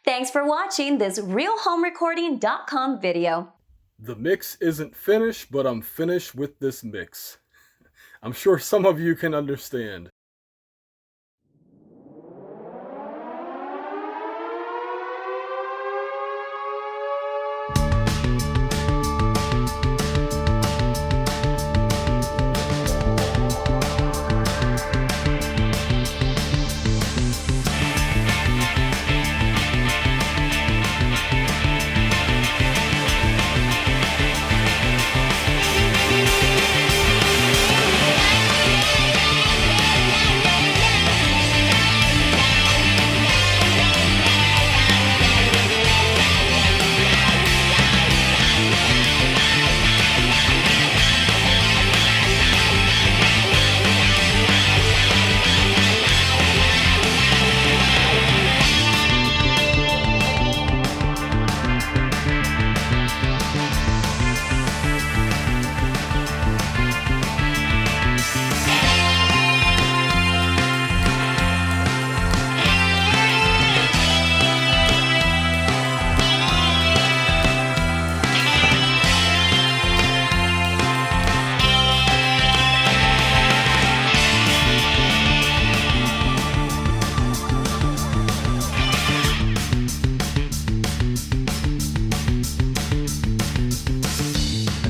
Thanks for watching this RealHomeRecording.com video. The mix isn't finished, but I'm finished with this mix. I'm sure some of you can understand.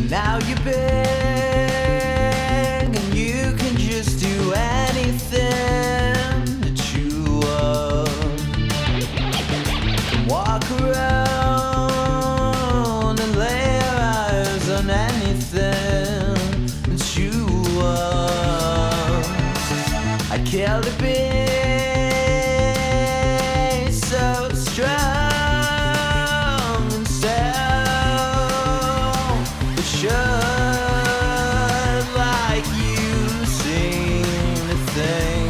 Now you're big and you can just do anything that you want. Walk around and lay your eyes on anything that you want. I killed a bee so strong. Should like you seem to think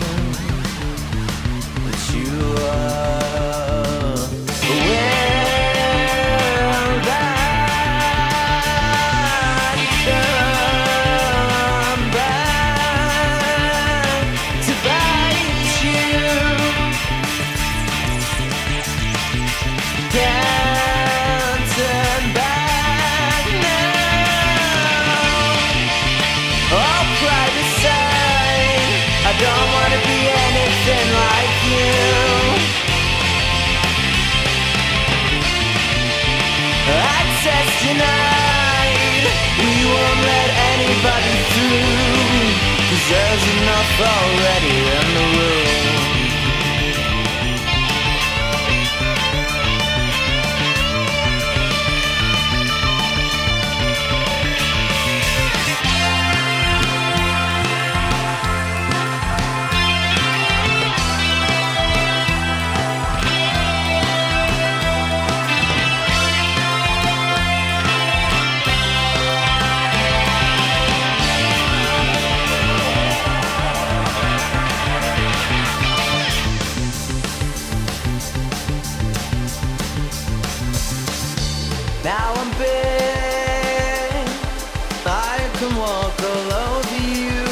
that you are. Will that come back to bite you? Can't turn back now. All pride aside, I don't want to be anything like you. Access denied, we won't let anybody through, 'cause there's enough already in the room. Now I'm big, I can walk all over you.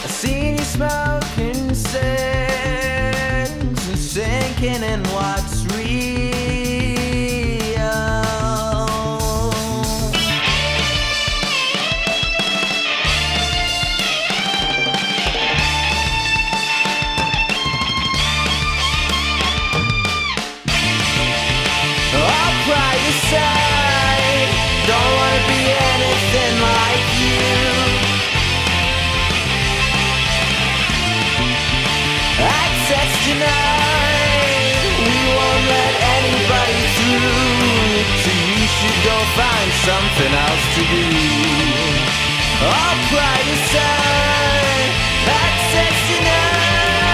I see you smoking cigs and sinking in what's real. All pride aside, don't want to be anything like you. Access denied, we won't let anybody through, so you should go find something else to do. All pride aside, access denied,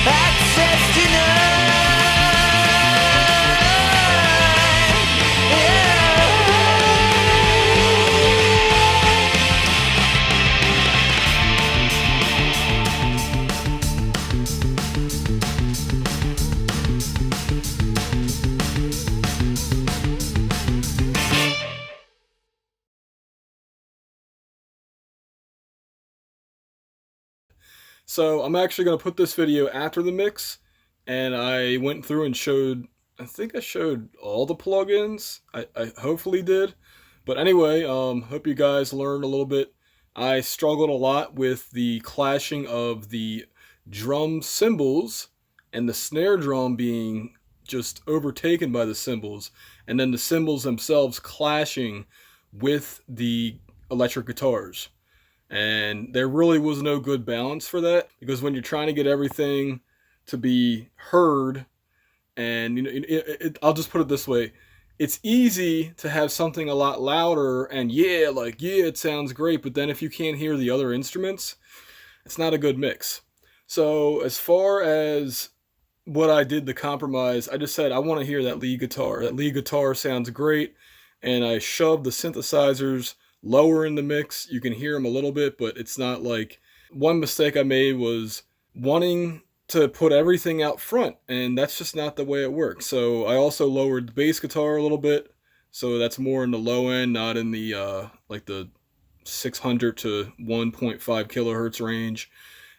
access denied. So I'm actually going to put this video after the mix, and I went through and showed, I think I showed all the plugins. I hopefully did. But anyway, hope you guys learned a little bit. I struggled a lot with the clashing of the drum cymbals and the snare drum being just overtaken by the cymbals, and then the cymbals themselves clashing with the electric guitars. And there really was no good balance for that, because when you're trying to get everything to be heard, and I'll just put it this way, it's easy to have something a lot louder and yeah, it sounds great, but then if you can't hear the other instruments, it's not a good mix. So as far as what I did, the compromise, I just said I want to hear that lead guitar. That lead guitar sounds great, and I shoved the synthesizers lower in the mix. You can hear them a little bit, but it's not like... One mistake I made was wanting to put everything out front, and that's just not the way it works. So I also lowered the bass guitar a little bit, so that's more in the low end, not in the like the 600 to 1.5 kilohertz range.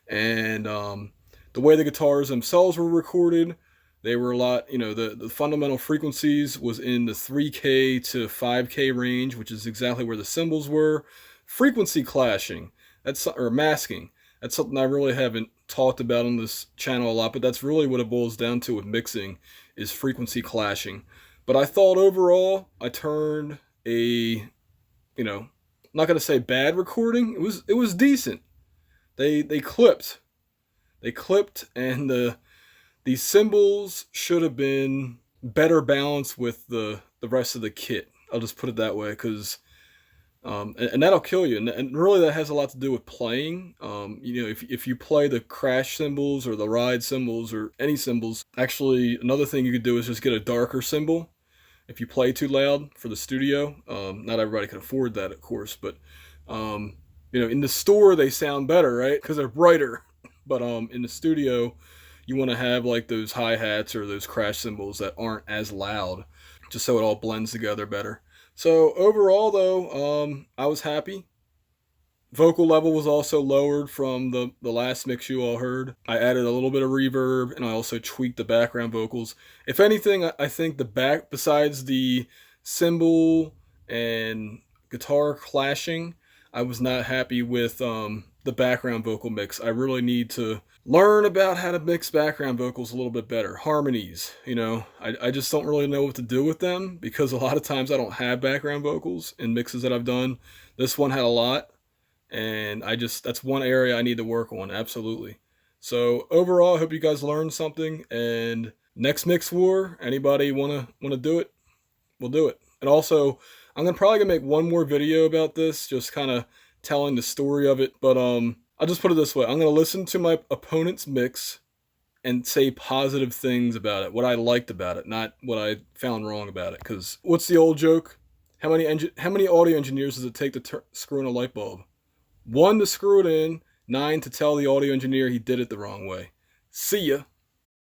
And the way the guitars themselves were recorded, they were a lot, the fundamental frequencies was in the 3K to 5K range, which is exactly where the cymbals were. Frequency clashing, or masking, that's something I really haven't talked about on this channel a lot, but that's really what it boils down to with mixing, is frequency clashing. But I thought overall, I turned a, I'm not going to say bad recording, it was decent. They clipped. They clipped, and these cymbals should have been better balanced with the rest of the kit. I'll just put it that way, because and that'll kill you. And really, that has a lot to do with playing. If you play the crash cymbals or the ride cymbals or any cymbals, actually another thing you could do is just get a darker cymbal. If you play too loud for the studio, not everybody can afford that, of course, but in the store they sound better, right? Because they're brighter. But in the studio, you want to have like those hi-hats or those crash cymbals that aren't as loud, just so it all blends together better. So overall, though, I was happy. Vocal level was also lowered from the last mix you all heard. I added a little bit of reverb, and I also tweaked the background vocals. If anything, I think besides the cymbal and guitar clashing, I was not happy with the background vocal mix. I really need to learn about how to mix background vocals a little bit better. Harmonies, I just don't really know what to do with them, because a lot of times I don't have background vocals in mixes that I've done. This one had a lot, and that's one area I need to work on, absolutely. So overall, I hope you guys learned something, and next Mix War, anybody wanna do it, we'll do it. And also, I'm probably gonna make one more video about this, just kind of telling the story of it, but I'll just put it this way. I'm going to listen to my opponent's mix and say positive things about it, what I liked about it, not what I found wrong about it. Because what's the old joke? How many audio engineers does it take to screw in a light bulb? 1 to screw it in, 9 to tell the audio engineer he did it the wrong way. See ya.